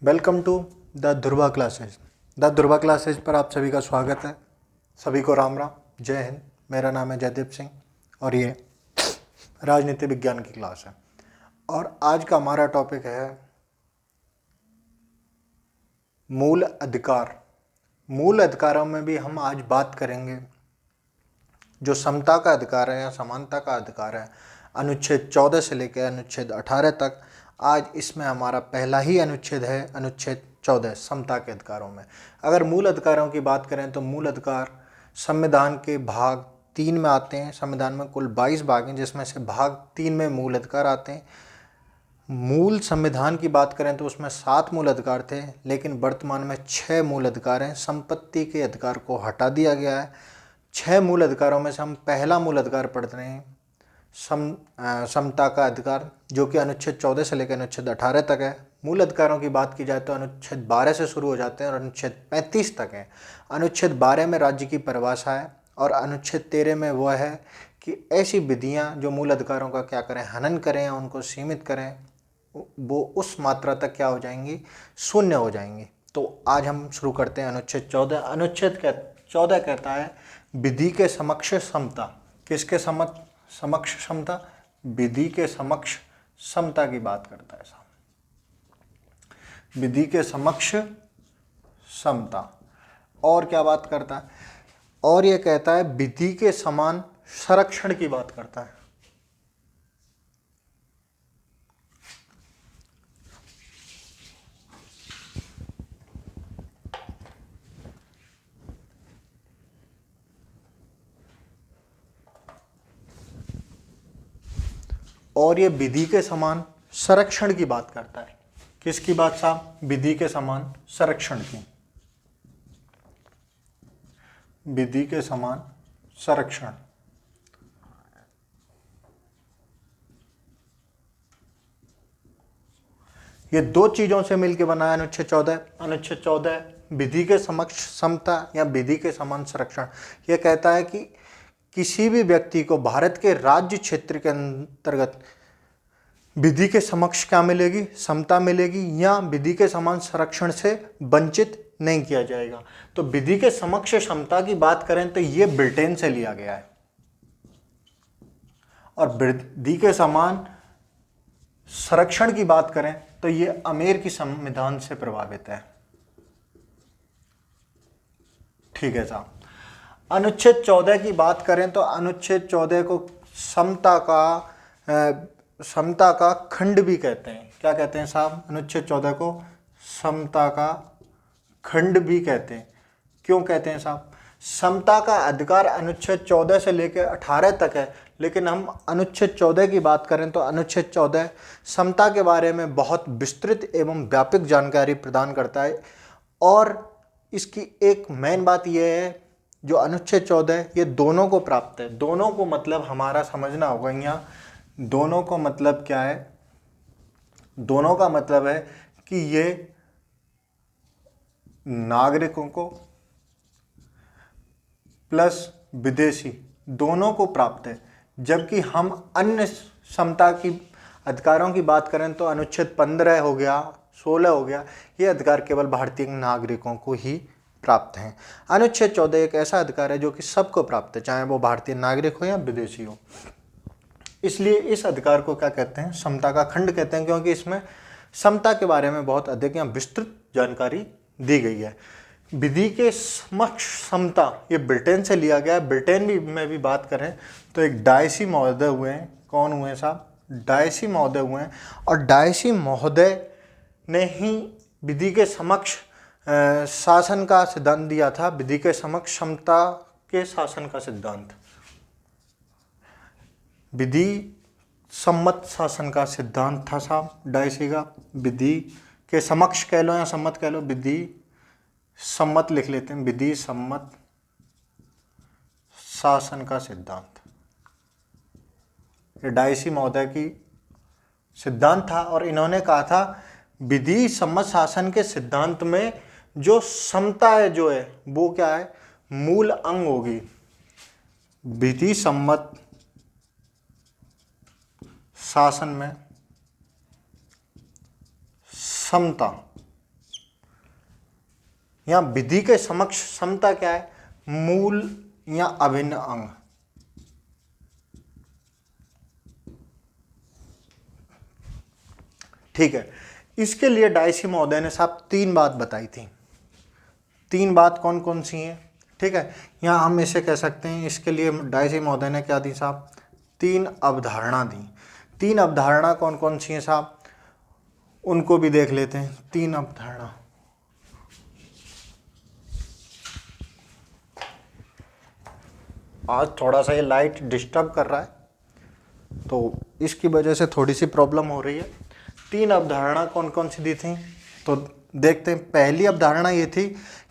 Welcome to the Dhruva Classes. The Dhruva Classes पर आप सभी का स्वागत है। सभी को राम राम, जय हिंद। मेरा नाम है जयदीप सिंह और ये राजनीति विज्ञान की क्लास है। और आज का हमारा टॉपिक है मूल अधिकार। मूल अधिकारों में भी हम आज बात करेंगे जो समता का अधिकार है या समानता का अधिकार है, अनुच्छेद 14 से लेकर अनुच्छेद 18 तक। आज इसमें हमारा पहला ही अनुच्छेद है, अनुच्छेद 14, समता के अधिकारों में। अगर मूल अधिकारों की बात करें तो मूल अधिकार संविधान के भाग 3 में आते हैं। संविधान में कुल 22 भाग हैं, जिसमें से भाग 3 में मूल अधिकार आते हैं। मूल संविधान की बात करें तो उसमें 7 मूल अधिकार थे, लेकिन वर्तमान में 6 मूल अधिकार हैं। संपत्ति के अधिकार को हटा दिया गया है। 6 मूल अधिकारों में से हम पहला मूल अधिकार पढ़ रहे हैं, समता का अधिकार, जो कि अनुच्छेद 14 से लेकर अनुच्छेद 18 तक है। मूल अधिकारों की बात की जाए तो अनुच्छेद 12 से शुरू हो जाते हैं और अनुच्छेद 35 तक है। अनुच्छेद 12 में राज्य की परिभाषा है और अनुच्छेद 13 में वह है कि ऐसी विधियां जो मूल अधिकारों का क्या करें, हनन करें या उनको सीमित करें, वो उस मात्रा तक क्या हो जाएंगी, शून्य हो जाएंगी। तो आज हम शुरू करते हैं अनुच्छेद 14। अनुच्छेद 14 कहता है विधि के समक्ष समता। किसके समक्ष समता? विधि के समक्ष समता की बात करता है साहब। विधि के समक्ष समता। और क्या बात करता है? और यह कहता है विधि के समान संरक्षण की बात करता है। और ये विधि के समान संरक्षण की बात करता है। किसकी बात साहब? विधि के समान संरक्षण की। विधि के समान संरक्षण। ये दो चीजों से मिलकर बना है अनुच्छेद 14। अनुच्छेद 14 विधि के समक्ष समता या विधि के समान संरक्षण। यह कहता है कि किसी भी व्यक्ति को भारत के राज्य क्षेत्र के अंतर्गत विधि के समक्ष क्या मिलेगी? समता मिलेगी, या विधि के समान संरक्षण से वंचित नहीं किया जाएगा। तो विधि के समक्ष समता की बात करें तो यह ब्रिटेन से लिया गया है, और विधि के समान संरक्षण की बात करें तो यह अमेरिकी संविधान से प्रभावित है। ठीक है साहब। अनुच्छेद 14 की बात करें तो अनुच्छेद 14 को समता का खंड भी कहते हैं। क्या कहते हैं साहब? अनुच्छेद 14 को समता का खंड भी कहते हैं। क्यों कहते हैं साहब? समता का अधिकार अनुच्छेद 14 से लेकर 18 तक है, लेकिन हम अनुच्छेद 14 की बात करें तो अनुच्छेद 14 समता के बारे में बहुत विस्तृत एवं व्यापक जानकारी प्रदान करता है। और इसकी एक मेन बात यह है, जो अनुच्छेद 14 ये दोनों को प्राप्त है। दोनों को मतलब हमारा समझना होगा यहाँ। दोनों को मतलब क्या है? दोनों का मतलब है कि ये नागरिकों को प्लस विदेशी दोनों को प्राप्त है। जबकि हम अन्य समता की अधिकारों की बात करें तो अनुच्छेद 15 हो गया, 16 हो गया, ये अधिकार केवल भारतीय नागरिकों को ही प्राप्त हैं। अनुच्छेद 14 एक ऐसा अधिकार है जो कि सबको प्राप्त है, चाहे वो भारतीय नागरिक हो या विदेशी हो। इसलिए इस अधिकार को क्या कहते हैं? समता का खंड कहते हैं, क्योंकि इसमें समता के बारे में बहुत अधिक या विस्तृत जानकारी दी गई है। विधि के समक्ष समता ये ब्रिटेन से लिया गया है। ब्रिटेन में भी बात करें तो एक डायसी महोदय हुए हैं। कौन हुए हैं साहब? डायसी महोदय हुए हैं। और डायसी महोदय ने ही विधि के समक्ष शासन का सिद्धांत दिया था। विधि के समक्ष समता के शासन का सिद्धांत, विधि सम्मत शासन का सिद्धांत था साहब डायसी का। विधि के समक्ष कह लो या सम्मत कह लो, विधि सम्मत लिख लेते हैं। विधि सम्मत शासन का सिद्धांत ये डायसी महोदय की सिद्धांत था। और इन्होंने कहा था विधि सम्मत शासन के सिद्धांत में जो समता है, जो है वो क्या है? मूल अंग होगी। विधि सम्मत शासन में समता या विधि के समक्ष समता क्या है? मूल या अभिन्न अंग। ठीक है, इसके लिए डायसी महोदय ने साहब 3 बात बताई थी। 3 बात कौन कौन सी हैं? ठीक है, यहाँ हम इसे कह सकते हैं, इसके लिए डायसी महोदय ने क्या दी साहब? 3 अवधारणा दी। 3 अवधारणा कौन कौन सी हैं साहब? उनको भी देख लेते हैं। 3 अवधारणा, आज थोड़ा सा ये लाइट डिस्टर्ब कर रहा है तो इसकी वजह से थोड़ी सी प्रॉब्लम हो रही है। 3 अवधारणा कौन कौन सी दी थी तो देखते हैं। पहली अवधारणा ये थी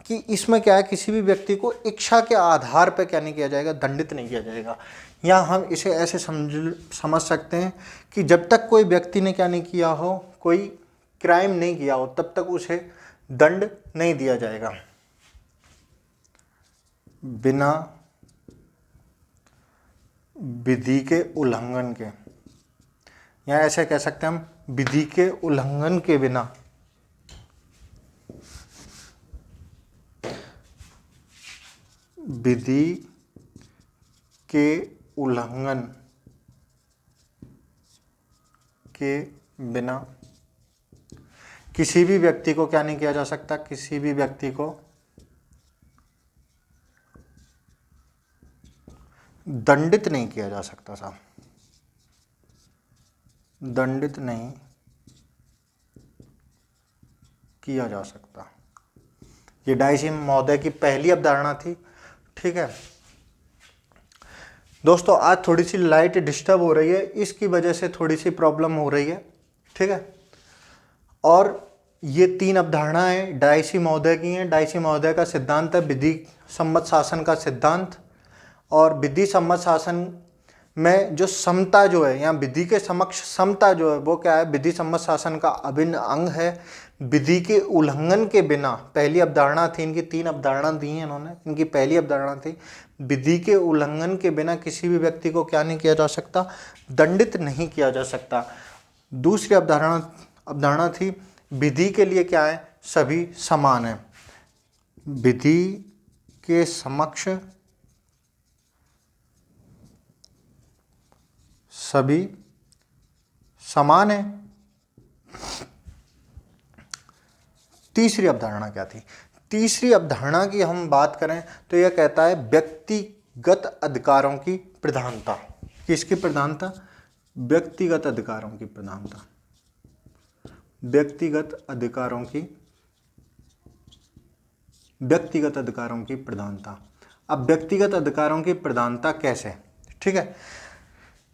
कि इसमें क्या है, किसी भी व्यक्ति को इच्छा के आधार पर क्या नहीं किया जाएगा? दंडित नहीं किया जाएगा। या हम इसे ऐसे समझ सकते हैं कि जब तक कोई व्यक्ति ने क्या नहीं किया हो, कोई क्राइम नहीं किया हो, तब तक उसे दंड नहीं दिया जाएगा बिना विधि के उल्लंघन के। या ऐसे कह सकते हैं हम, विधि के उल्लंघन के बिना विधि के उल्लंघन के बिना किसी भी व्यक्ति को क्या नहीं किया जा सकता? किसी भी व्यक्ति को दंडित नहीं किया जा सकता साहब, दंडित नहीं किया जा सकता। ये डायसी महोदय की पहली अवधारणा थी। ठीक है दोस्तों, आज थोड़ी सी लाइट डिस्टर्ब हो रही है, इसकी वजह से थोड़ी सी प्रॉब्लम हो रही है। ठीक है, और ये 3 अवधारणाएं डायसी महोदय की हैं। डायसी महोदय का सिद्धांत है विधि सम्मत शासन का सिद्धांत। और विधि सम्मत शासन में जो समता जो है, या विधि के समक्ष समता जो है, वो क्या है? विधि सम्मत शासन का अभिन्न अंग है। विधि के उल्लंघन के बिना, पहली अवधारणा थी, इनकी 3 अवधारणा दी हैं इन्होंने। इनकी पहली अवधारणा थी विधि के उल्लंघन के बिना किसी भी व्यक्ति को क्या नहीं किया जा सकता? दंडित नहीं किया जा सकता। दूसरी अवधारणा थी विधि के लिए क्या है? सभी समान है। विधि के समक्ष सभी समान है। तीसरी अवधारणा क्या थी? तीसरी अवधारणा की हम बात करें तो यह कहता है व्यक्तिगत अधिकारों की प्रधानता। किसकी प्रधानता? व्यक्तिगत अधिकारों की प्रधानता। व्यक्तिगत अधिकारों की प्रधानता। अब व्यक्तिगत अधिकारों की प्रधानता कैसे? ठीक है,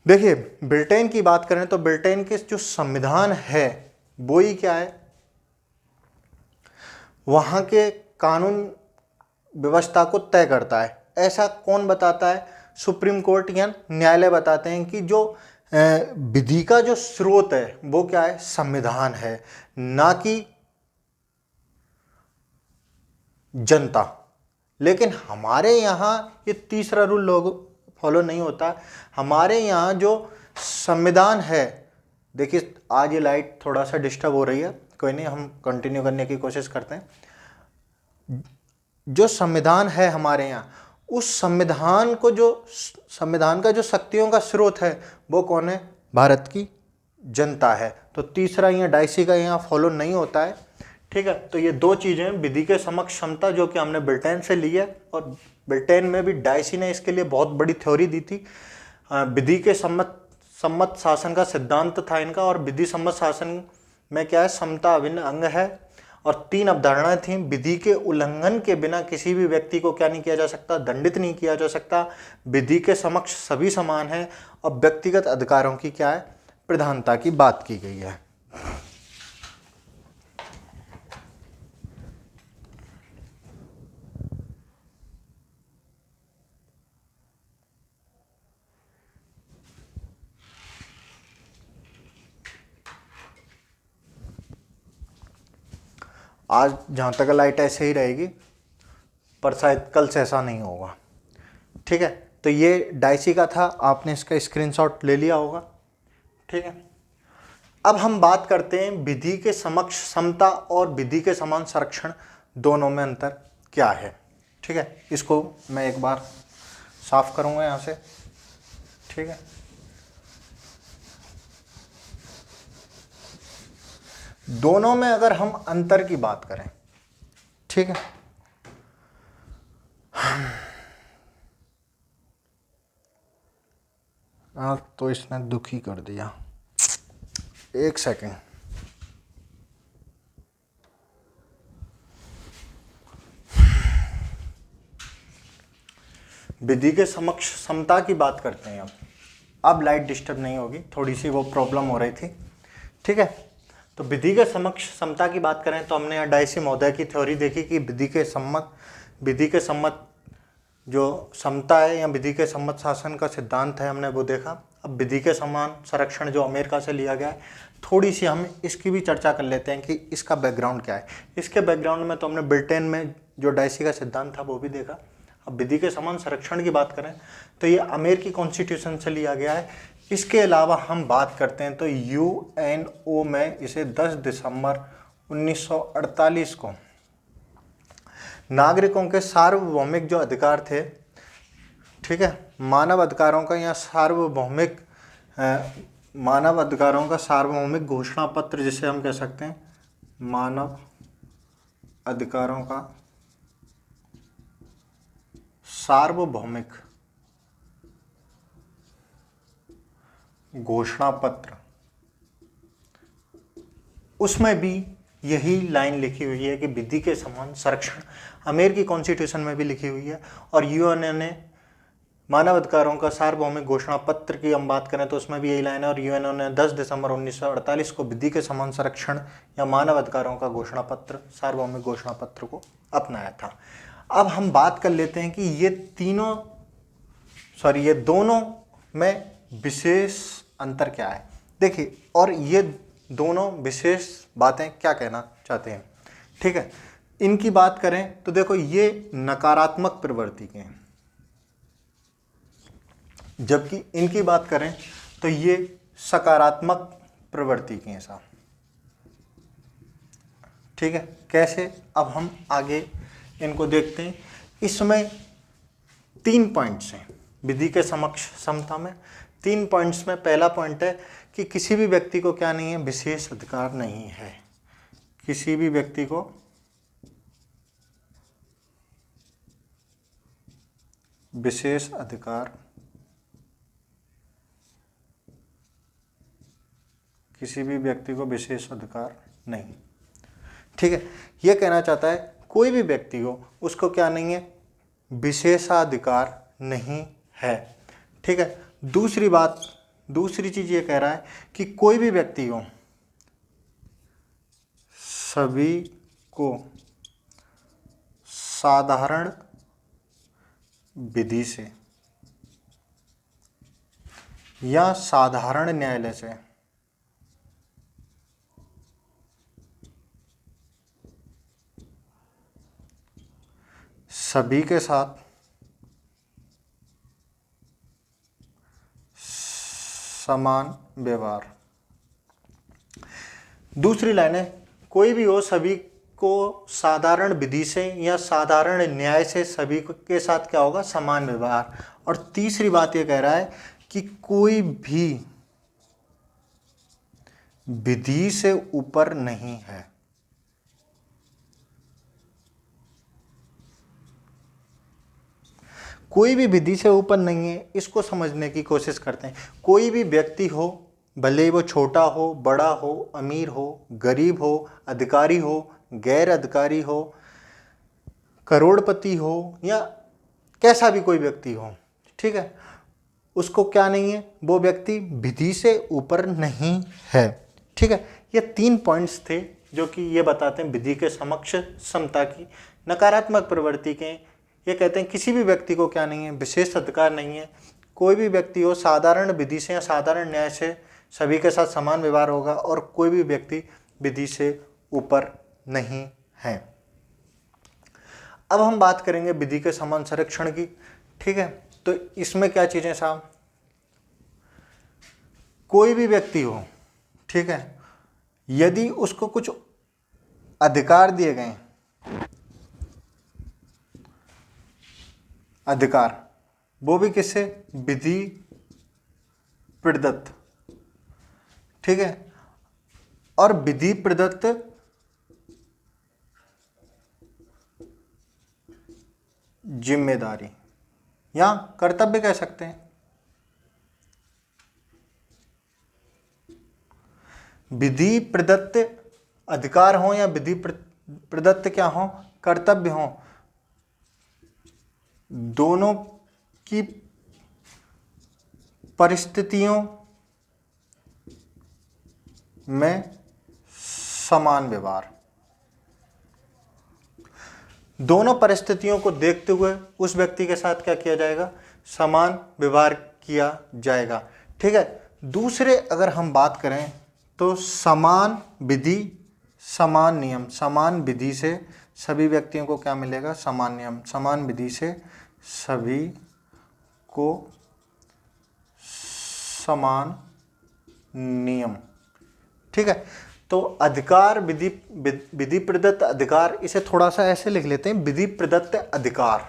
देखिए ब्रिटेन की बात करें तो ब्रिटेन के जो संविधान है वो ही क्या है? वहाँ के कानून व्यवस्था को तय करता है। ऐसा कौन बताता है? सुप्रीम कोर्ट या न्यायालय बताते हैं कि जो विधि का जो स्रोत है वो क्या है? संविधान है, ना कि जनता। लेकिन हमारे यहाँ ये तीसरा रूल लोग फॉलो नहीं होता। हमारे यहाँ जो संविधान है, देखिए आज ये लाइट थोड़ा सा डिस्टर्ब हो रही है, कोई नहीं, हम कंटिन्यू करने की कोशिश करते हैं। जो संविधान है हमारे यहाँ, उस संविधान का जो शक्तियों का स्रोत है वो कौन है? भारत की जनता है। तो तीसरा यहाँ डायसी का यहाँ फॉलो नहीं होता है। ठीक है, तो ये 2 चीज़ें, विधि के समक्ष क्षमता जो कि हमने ब्रिटेन से ली है, और ब्रिटेन में भी डायसी ने इसके लिए बहुत बड़ी थ्योरी दी थी। विधि के सम्मत शासन का सिद्धांत था इनका, और विधि सम्मत शासन में क्या है? समता अभिन्न अंग है। और 3 अवधारणाएं थीं। विधि के उल्लंघन के बिना किसी भी व्यक्ति को क्या नहीं किया जा सकता? दंडित नहीं किया जा सकता। विधि के समक्ष सभी समान हैं। और व्यक्तिगत अधिकारों की क्या है? प्रधानता की बात की गई है। आज जहाँ तक लाइट ऐसे ही रहेगी, पर शायद कल से ऐसा नहीं होगा। ठीक है, तो ये डायसी का था, आपने इसका स्क्रीनशॉट ले लिया होगा। ठीक है, अब हम बात करते हैं विधि के समक्ष समता और विधि के समान संरक्षण दोनों में अंतर क्या है। ठीक है, इसको मैं एक बार साफ करूंगा यहाँ से। ठीक है, दोनों में अगर हम अंतर की बात करें, ठीक है, तो इसने दुखी कर दिया। एक सेकंड, विधि के समक्ष समता की बात करते हैं। अब लाइट डिस्टर्ब नहीं होगी, थोड़ी सी वो प्रॉब्लम हो रही थी। ठीक है, तो विधि के समक्ष समता की बात करें तो हमने यहाँ डायसी महोदय की थ्योरी देखी कि विधि के सम्मत जो समता है या विधि के सम्मत शासन का सिद्धांत है, हमने वो देखा। अब विधि के समान संरक्षण जो अमेरिका से लिया गया है, थोड़ी सी हम इसकी भी चर्चा कर लेते हैं कि इसका बैकग्राउंड क्या है। इसके बैकग्राउंड में तो हमने ब्रिटेन में जो डायसी का सिद्धांत था वो भी देखा। अब विधि के समान संरक्षण की बात करें तो ये अमेरिकी कॉन्स्टिट्यूशन से लिया गया है। इसके अलावा हम बात करते हैं तो यूएनओ में इसे 10 दिसंबर 1948 को नागरिकों के सार्वभौमिक जो अधिकार थे, ठीक है, मानव अधिकारों का या मानव अधिकारों का सार्वभौमिक घोषणा पत्र, जिसे हम कह सकते हैं मानव अधिकारों का सार्वभौमिक घोषणा पत्र, उसमें भी यही लाइन लिखी हुई है कि विधि के समान संरक्षण अमेरिकी कॉन्स्टिट्यूशन में भी लिखी हुई है। और यूएन ने मानव अधिकारों का सार्वभौमिक घोषणा पत्र की हम बात करें तो उसमें भी यही लाइन है। और यूएनओ ने 10 दिसंबर 1948 को विधि के समान संरक्षण या मानव अधिकारों का घोषणा पत्र, सार्वभौमिक घोषणा पत्र को अपनाया था। अब हम बात कर लेते हैं कि ये दोनों में विशेष अंतर क्या है। देखिए, और ये दोनों विशेष बातें क्या कहना चाहते हैं। ठीक है, इनकी बात करें तो देखो, ये नकारात्मक प्रवृत्ति के हैं, जबकि इनकी बात करें तो ये सकारात्मक प्रवृत्ति के हैं साहब। ठीक है, कैसे, अब हम आगे इनको देखते हैं। इसमें 3 पॉइंट्स हैं विधि के समक्ष समता में। 3 पॉइंट्स में पहला पॉइंट है कि किसी भी व्यक्ति को क्या नहीं है, विशेष अधिकार नहीं है। किसी भी व्यक्ति को विशेष अधिकार, किसी भी व्यक्ति को विशेष अधिकार नहीं। ठीक है, यह कहना चाहता है कोई भी व्यक्ति हो, उसको क्या नहीं है, विशेषाधिकार नहीं है। ठीक है, दूसरी चीज ये कह रहा है कि कोई भी व्यक्ति हो, सभी को साधारण विधि से या साधारण न्यायालय से सभी के साथ समान व्यवहार। दूसरी लाइन है, कोई भी हो, सभी को साधारण विधि से या साधारण न्याय से सभी के साथ क्या होगा, समान व्यवहार। और तीसरी बात यह कह रहा है कि कोई भी विधि से ऊपर नहीं है। कोई भी विधि से ऊपर नहीं है, इसको समझने की कोशिश करते हैं। कोई भी व्यक्ति हो, भले वो छोटा हो, बड़ा हो, अमीर हो, गरीब हो, अधिकारी हो, गैर अधिकारी हो, करोड़पति हो, या कैसा भी कोई व्यक्ति हो, ठीक है, उसको क्या नहीं है, वो व्यक्ति विधि से ऊपर नहीं है। ठीक है, ये 3 पॉइंट्स थे जो कि ये बताते हैं विधि के समक्ष समता की। नकारात्मक प्रवृत्ति के ये कहते हैं किसी भी व्यक्ति को क्या नहीं है, विशेष अधिकार नहीं है। कोई भी व्यक्ति हो, साधारण विधि से या साधारण न्याय से सभी के साथ समान व्यवहार होगा। और कोई भी व्यक्ति विधि से ऊपर नहीं है। अब हम बात करेंगे विधि के समान संरक्षण की। ठीक है, तो इसमें क्या चीजें साहब, कोई भी व्यक्ति हो, ठीक है, यदि उसको कुछ अधिकार दिए गए, अधिकार, वो भी किससे? विधि प्रदत्त, ठीक है। और विधि प्रदत्त जिम्मेदारी या कर्तव्य कह सकते हैं। विधि प्रदत्त अधिकार हो या विधि प्रदत्त क्या हो? कर्तव्य हो, दोनों की परिस्थितियों में समान व्यवहार, दोनों परिस्थितियों को देखते हुए उस व्यक्ति के साथ क्या किया जाएगा? समान व्यवहार किया जाएगा, ठीक है। दूसरे अगर हम बात करें तो समान विधि समान नियम, समान विधि से सभी व्यक्तियों को क्या मिलेगा? समान नियम, समान विधि से सभी को समान नियम, ठीक है। तो अधिकार विधि प्रदत्त अधिकार, इसे थोड़ा सा ऐसे लिख लेते हैं, विधि प्रदत्त अधिकार।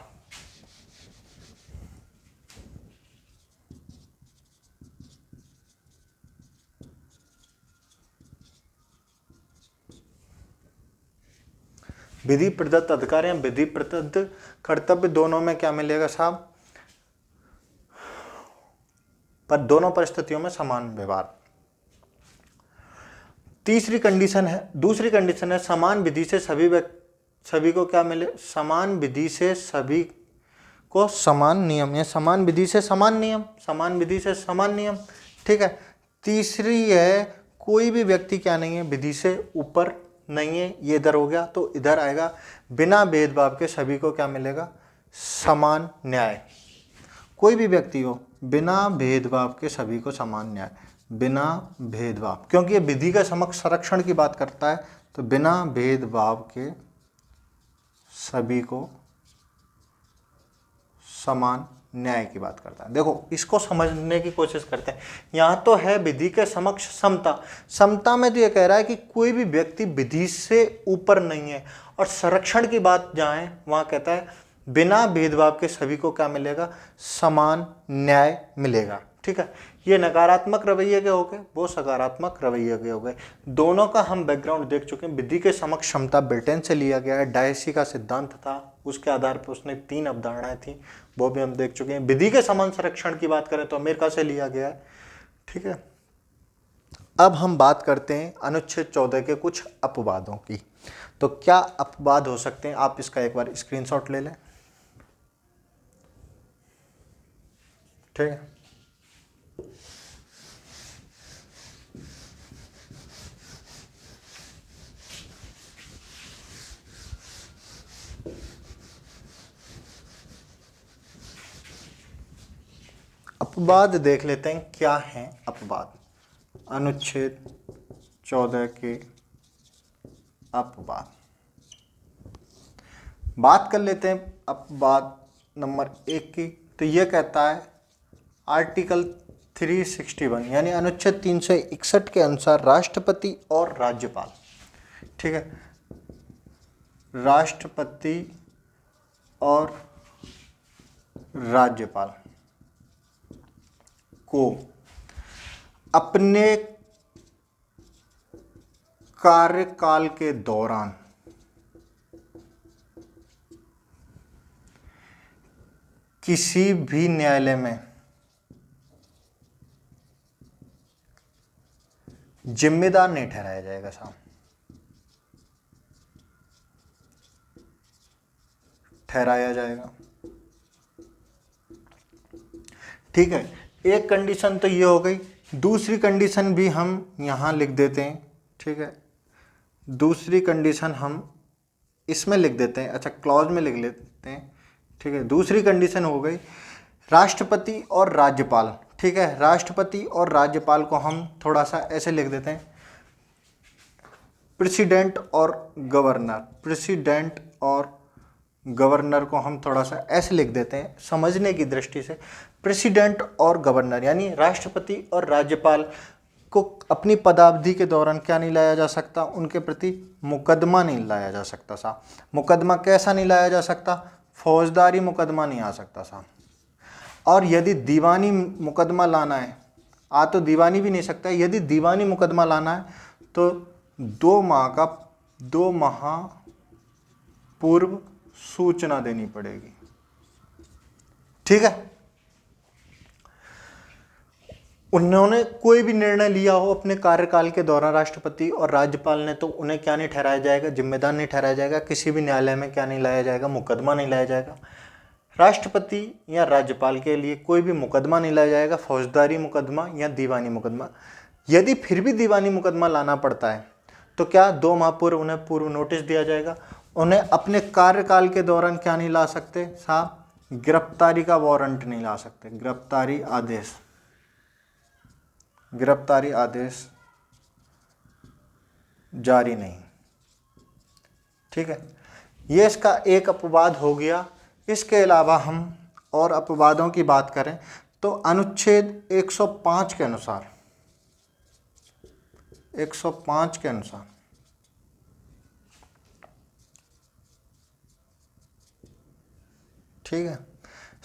विधि प्रदत्त अधिकार या विधि प्रदत्त कर्तव्य, दोनों में क्या मिलेगा साहब? पर दोनों परिस्थितियों में समान व्यवहार। तीसरी कंडीशन है, दूसरी कंडीशन है समान विधि से सभी को क्या मिले? समान विधि से सभी को समान नियम या समान विधि से समान नियम, समान विधि से समान नियम, ठीक है। तीसरी है कोई भी व्यक्ति क्या नहीं है? विधि से ऊपर नहीं है, ये इधर हो गया, तो इधर आएगा बिना भेदभाव के सभी को क्या मिलेगा? समान न्याय। कोई भी व्यक्ति हो, बिना भेदभाव के सभी को समान न्याय, बिना भेदभाव, क्योंकि ये विधि का समक्ष संरक्षण की बात करता है, तो बिना भेदभाव के सभी को समान न्याय की बात करता है। देखो इसको समझने की कोशिश करते हैं। यहाँ तो है विधि के समक्ष समता, समता में तो ये कह रहा है कि कोई भी व्यक्ति विधि से ऊपर नहीं है, और संरक्षण की बात जहाँ है वहाँ कहता है बिना भेदभाव के सभी को क्या मिलेगा? समान न्याय मिलेगा, ठीक है। ये नकारात्मक रवैये के हो गए, वो सकारात्मक रवैये के हो गए। दोनों का हम बैकग्राउंड देख चुके हैं। विधि के समक्ष क्षमता ब्रिटेन से लिया गया है, डायसी का सिद्धांत था, उसके आधार पर उसने 3 अवधारणाएं थी, वो भी हम देख चुके हैं। विधि के समान संरक्षण की बात करें तो अमेरिका से लिया गया है, ठीक है। अब हम बात करते हैं अनुच्छेद 14 के कुछ अपवादों की। तो क्या अपवाद हो सकते हैं? आप इसका एक बार स्क्रीनशॉट ले लें, ठीक है। अपवाद देख लेते हैं, क्या हैं अपवाद? अनुच्छेद 14 के अपवाद बात कर लेते हैं। अपवाद नंबर 1 की, तो यह कहता है आर्टिकल 361 यानी अनुच्छेद 361 के अनुसार राष्ट्रपति और राज्यपाल, ठीक है, राष्ट्रपति और राज्यपाल को अपने कार्यकाल के दौरान किसी भी न्यायालय में जिम्मेदार नहीं ठहराया जाएगा साहब, ठहराया जाएगा, ठीक है। एक कंडीशन तो ये हो गई। दूसरी कंडीशन भी हम यहाँ लिख देते हैं, ठीक है। दूसरी कंडीशन हम इसमें लिख देते हैं, अच्छा क्लॉज में लिख लेते हैं, ठीक है। दूसरी कंडीशन हो गई राष्ट्रपति और राज्यपाल, ठीक है। राष्ट्रपति और राज्यपाल को हम थोड़ा सा ऐसे लिख देते हैं, प्रेसिडेंट और गवर्नर, प्रेसिडेंट और गवर्नर को हम थोड़ा सा ऐसे लिख देते हैं समझने की दृष्टि से। प्रेसिडेंट और गवर्नर यानी राष्ट्रपति और राज्यपाल को अपनी पदावधि के दौरान क्या नहीं लाया जा सकता? उनके प्रति मुकदमा नहीं लाया जा सकता साहब। मुकदमा कैसा नहीं लाया जा सकता? फौजदारी मुकदमा नहीं आ सकता साहब। और यदि दीवानी मुकदमा लाना है, आ तो दीवानी भी नहीं सकता है, यदि दीवानी मुकदमा लाना है तो 2 माह पूर्व सूचना देनी पड़ेगी। ठीक है। उन्होंने कोई भी निर्णय लिया हो अपने कार्यकाल के दौरान राष्ट्रपति और राज्यपाल ने, तो उन्हें क्या नहीं ठहराया जाएगा, जिम्मेदार नहीं ठहराया जाएगा, किसी भी न्यायालय में क्या नहीं लाया जाएगा, मुकदमा नहीं लाया जाएगा। राष्ट्रपति या राज्यपाल के लिए कोई भी मुकदमा नहीं लाया जाएगा, फौजदारी मुकदमा या दीवानी मुकदमा। यदि फिर भी दीवानी मुकदमा लाना पड़ता है तो क्या 2 माह पूर्व उन्हें पूर्व नोटिस दिया जाएगा। उन्हें अपने कार्यकाल के दौरान क्या नहीं ला सकते साहब, गिरफ्तारी का वारंट नहीं ला सकते, गिरफ्तारी आदेश जारी नहीं। ठीक है, ये इसका एक अपवाद हो गया। इसके अलावा हम और अपवादों की बात करें तो अनुच्छेद 105 के अनुसार, 105 के अनुसार ठीक है,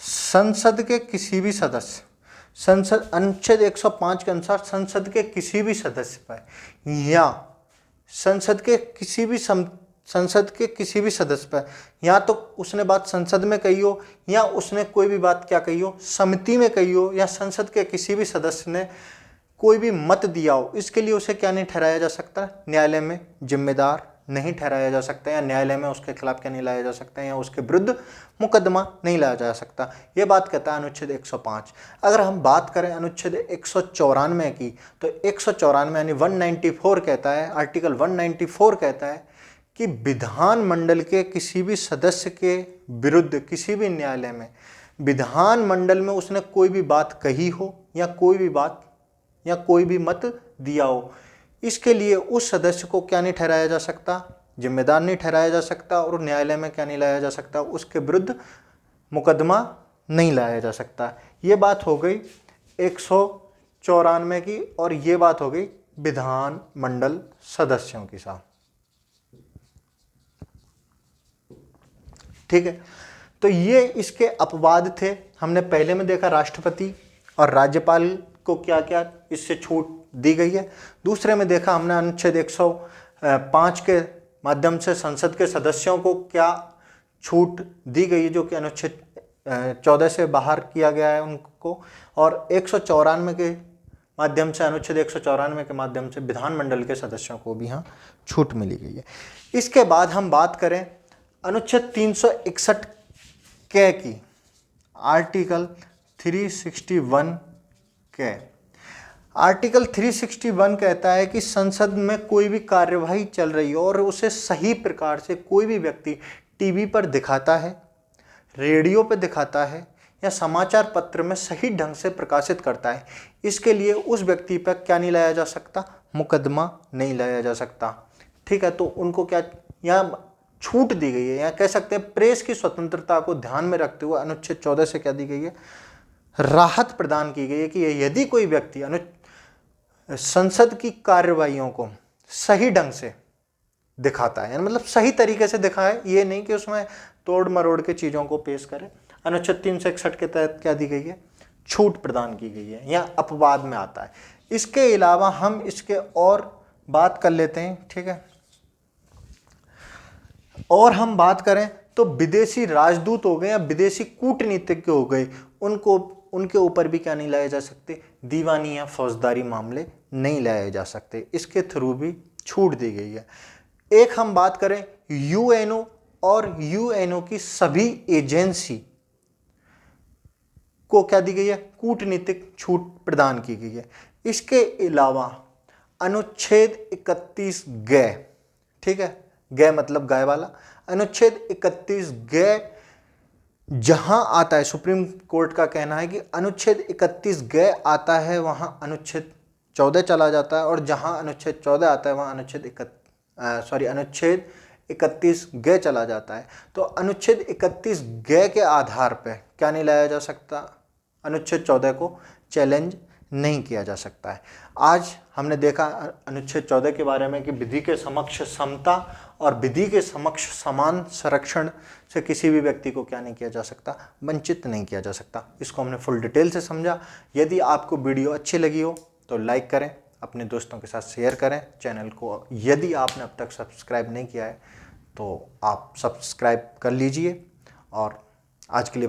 संसद के किसी भी सदस्य, संसद अनुच्छेद 105 के अनुसार संसद के किसी भी सदस्य पर या संसद के किसी भी सदस्य पर, या तो उसने बात संसद में कही हो या उसने कोई भी बात क्या कही हो, समिति में कही हो, या संसद के किसी भी सदस्य ने कोई भी मत दिया हो, इसके लिए उसे क्या नहीं ठहराया जा सकता, न्यायालय में जिम्मेदार नहीं ठहराया जा सकता, या न्यायालय में उसके खिलाफ क्या नहीं लाया जा सकता, या उसके विरुद्ध मुकदमा नहीं लाया जा सकता। ये बात कहता है अनुच्छेद 105। अगर हम बात करें अनुच्छेद 194 की, तो 194 यानी 194 कहता है, आर्टिकल 194 कहता है कि विधानमंडल के किसी भी सदस्य के विरुद्ध किसी भी न्यायालय में, विधानमंडल में उसने कोई भी बात कही हो या कोई भी बात या कोई भी मत दिया हो, इसके लिए उस सदस्य को क्या नहीं ठहराया जा सकता, जिम्मेदार नहीं ठहराया जा सकता, और न्यायालय में क्या नहीं लाया जा सकता, उसके विरुद्ध मुकदमा नहीं लाया जा सकता। ये बात हो गई 194 की, और ये बात हो गई विधानमंडल सदस्यों की साहब। ठीक है, तो ये इसके अपवाद थे। हमने पहले में देखा राष्ट्रपति और राज्यपाल को क्या क्या इससे छूट दी गई है। दूसरे में देखा हमने अनुच्छेद 105 के माध्यम से संसद के सदस्यों को क्या छूट दी गई है, जो कि अनुच्छेद 14 से बाहर किया गया है उनको, और 194 के माध्यम से, अनुच्छेद 194 के माध्यम से विधानमंडल के सदस्यों को भी यहाँ छूट मिली गई है। इसके बाद हम बात करें अनुच्छेद 361 के की, आर्टिकल 361 के। आर्टिकल 361 कहता है कि संसद में कोई भी कार्यवाही चल रही हो और उसे सही प्रकार से कोई भी व्यक्ति टीवी पर दिखाता है, रेडियो पर दिखाता है, या समाचार पत्र में सही ढंग से प्रकाशित करता है, इसके लिए उस व्यक्ति पर क्या नहीं लाया जा सकता, मुकदमा नहीं लाया जा सकता। ठीक है, तो उनको क्या यहाँ छूट दी गई है, या कह सकते हैं प्रेस की स्वतंत्रता को ध्यान में रखते हुए अनुच्छेद 14 से क्या दी गई है, राहत प्रदान की गई है कि यदि कोई व्यक्ति संसद की कार्यवाहियों को सही ढंग से दिखाता है, मतलब सही तरीके से दिखाए, ये नहीं कि उसमें तोड़ मरोड़ के चीज़ों को पेश करे, अनुच्छेद 361 के तहत क्या दी गई है, छूट प्रदान की गई है, या अपवाद में आता है। इसके अलावा हम इसके और बात कर लेते हैं। ठीक है, और हम बात करें तो विदेशी राजदूत हो गए या विदेशी कूटनीतिज्ञ हो गए, उनके ऊपर भी क्या नहीं लाए जा सकते, दीवानी या फौजदारी मामले नहीं लाए जा सकते, इसके थ्रू भी छूट दी गई है। एक हम बात करें यूएनओ, और यूएनओ की सभी एजेंसी को क्या दी गई है, कूटनीतिक छूट प्रदान की गई है। इसके अलावा अनुच्छेद 31 ग, ठीक है, ग मतलब गाय वाला, अनुच्छेद 31 ग जहां आता है, सुप्रीम कोर्ट का कहना है कि अनुच्छेद 31 ग आता है वहां अनुच्छेद 14 चला जाता है, और जहां अनुच्छेद 14 आता है वहां अनुच्छेद 31 ग चला जाता है। तो अनुच्छेद 31 ग के आधार पर क्या नहीं लाया जा सकता, अनुच्छेद 14 को चैलेंज नहीं किया जा सकता है। आज हमने देखा अनुच्छेद 14 के बारे में कि विधि के समक्ष समता और विधि के समक्ष समान संरक्षण से किसी भी व्यक्ति को क्या नहीं किया जा सकता, वंचित नहीं किया जा सकता। इसको हमने फुल डिटेल से समझा। यदि आपको वीडियो अच्छी लगी हो तो लाइक करें, अपने दोस्तों के साथ शेयर करें। चैनल को यदि आपने अब तक सब्सक्राइब नहीं किया है तो आप सब्सक्राइब कर लीजिए। और आज के लिए